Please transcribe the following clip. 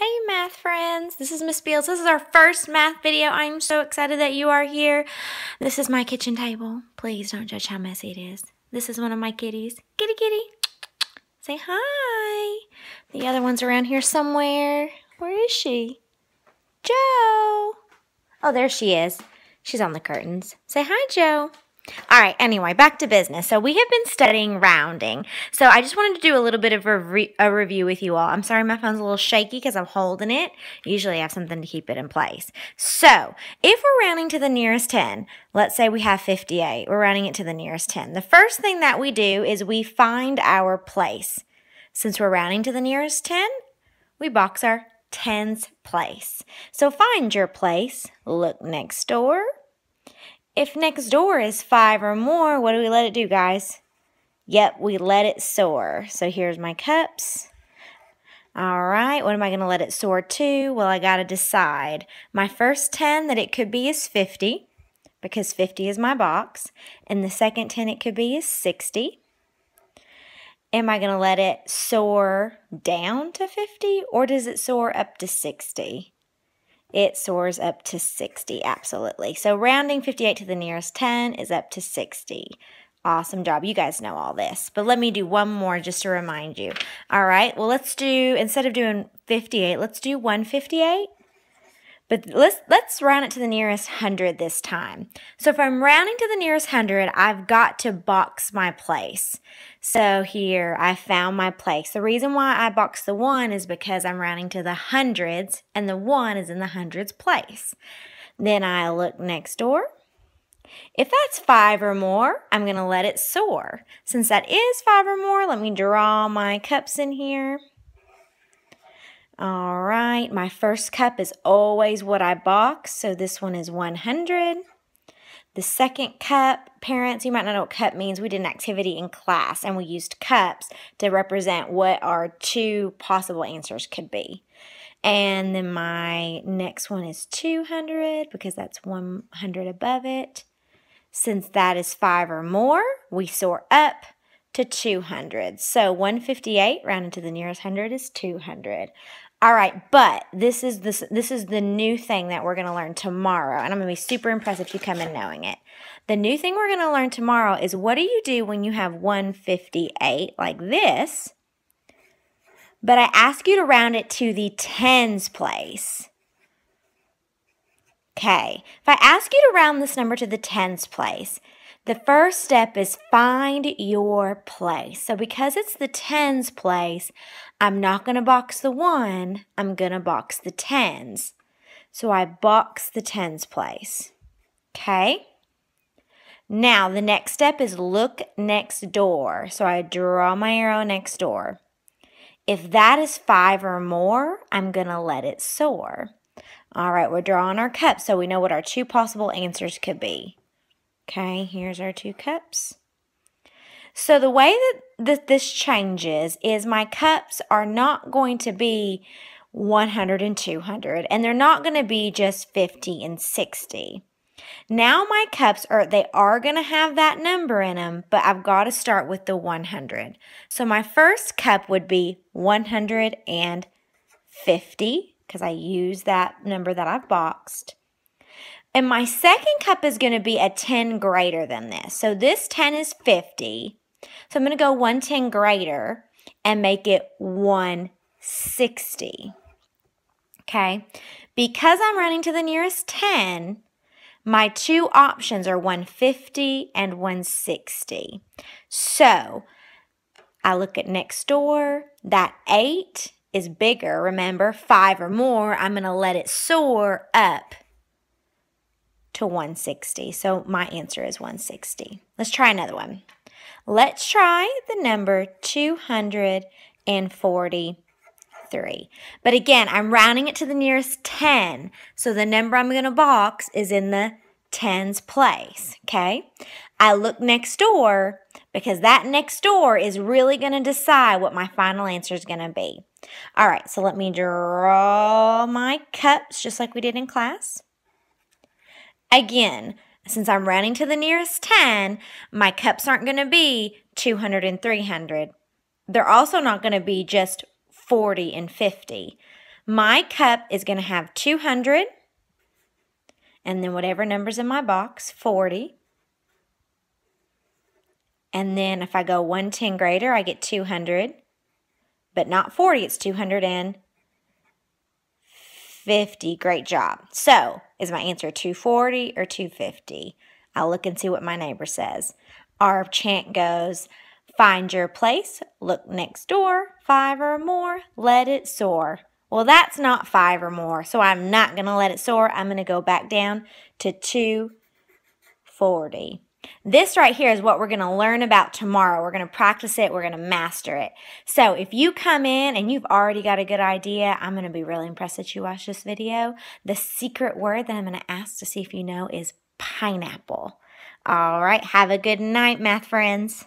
Hey math friends, this is Miss Beals. This is our first math video. I'm so excited that you are here. This is my kitchen table. Please don't judge how messy it is. This is one of my kitties. Kitty, kitty. Say hi. The other one's around here somewhere. Where is she? Joe. Oh, there she is. She's on the curtains. Say hi, Joe. All right, anyway, back to business. So we have been studying rounding. So I just wanted to do a little bit of a review with you all. I'm sorry my phone's a little shaky because I'm holding it. Usually I have something to keep it in place. So if we're rounding to the nearest 10, let's say we have 58. We're rounding it to the nearest 10. The first thing that we do is we find our place. Since we're rounding to the nearest 10, we box our tens place. So find your place. Look next door. If next door is 5 or more, what do we let it do, guys? Yep, we let it soar. So here's my cups. All right, what am I going to let it soar to? Well, I got to decide. My first 10 that it could be is 50, because 50 is my box. And the second 10 it could be is 60. Am I going to let it soar down to 50, or does it soar up to 60? It soars up to 60, absolutely. So rounding 58 to the nearest 10 is up to 60. Awesome job. You guys know all this. But let me do one more just to remind you. All right, well, let's do, instead of doing 58, let's do 158. But let's round it to the nearest 100 this time. So if I'm rounding to the nearest 100, I've got to box my place. So here, I found my place. The reason why I box the 1 is because I'm rounding to the hundreds, and the 1 is in the hundreds place. Then I look next door. If that's 5 or more, I'm going to let it soar. Since that is 5 or more, let me draw my cups in here. All right, my first cup is always what I box, so this one is 100. The second cup, parents, you might not know what cup means. We did an activity in class, and we used cups to represent what our two possible answers could be. And then my next one is 200, because that's 100 above it. Since that is 5 or more, we soar up to 200. So 158 rounded to the nearest 100 is 200. All right, but this is the new thing that we're going to learn tomorrow, and I'm going to be super impressed if you come in knowing it. The new thing we're going to learn tomorrow is, what do you do when you have 158 like this, but I ask you to round it to the tens place? Okay, if I ask you to round this number to the tens place, the first step is find your place. So because it's the tens place, I'm not going to box the 1, I'm going to box the tens. So I box the tens place. Okay? Now the next step is look next door. So I draw my arrow next door. If that is 5 or more, I'm going to let it soar. All right, we're drawing our cups so we know what our two possible answers could be. Okay, here's our 2 cups. So the way that this changes is my cups are not going to be 100 and 200, and they're not going to be just 50 and 60. Now my cups they are going to have that number in them, but I've got to start with the 100. So my first cup would be 150, because I use that number that I've boxed. And my second cup is going to be a 10 greater than this. So this 10 is 50. So I'm going to go 110 greater and make it 160. Okay? Because I'm running to the nearest 10, my two options are 150 and 160. So I look at next door. That 8 is bigger. Remember, 5 or more, I'm going to let it soar up to 160. So my answer is 160. Let's try another one. Let's try the number 243. But again, I'm rounding it to the nearest 10. So the number I'm going to box is in the tens place. Okay? I look next door because that next door is really going to decide what my final answer is going to be. All right, so let me draw my cups just like we did in class. Again, since I'm rounding to the nearest 10, my cups aren't going to be 200 and 300. They're also not going to be just 40 and 50. My cup is going to have 200, and then whatever number's in my box, 40. And then if I go 110 greater, I get 200, but not 40, it's 250. Great job. So, is my answer 240 or 250? I'll look and see what my neighbor says. Our chant goes, find your place, look next door, 5 or more, let it soar. Well, that's not 5 or more, so I'm not going to let it soar. I'm going to go back down to 240. This right here is what we're going to learn about tomorrow. We're going to practice it. We're going to master it. So if you come in and you've already got a good idea, I'm going to be really impressed that you watched this video. The secret word that I'm going to ask to see if you know is pineapple. All right, have a good night, math friends.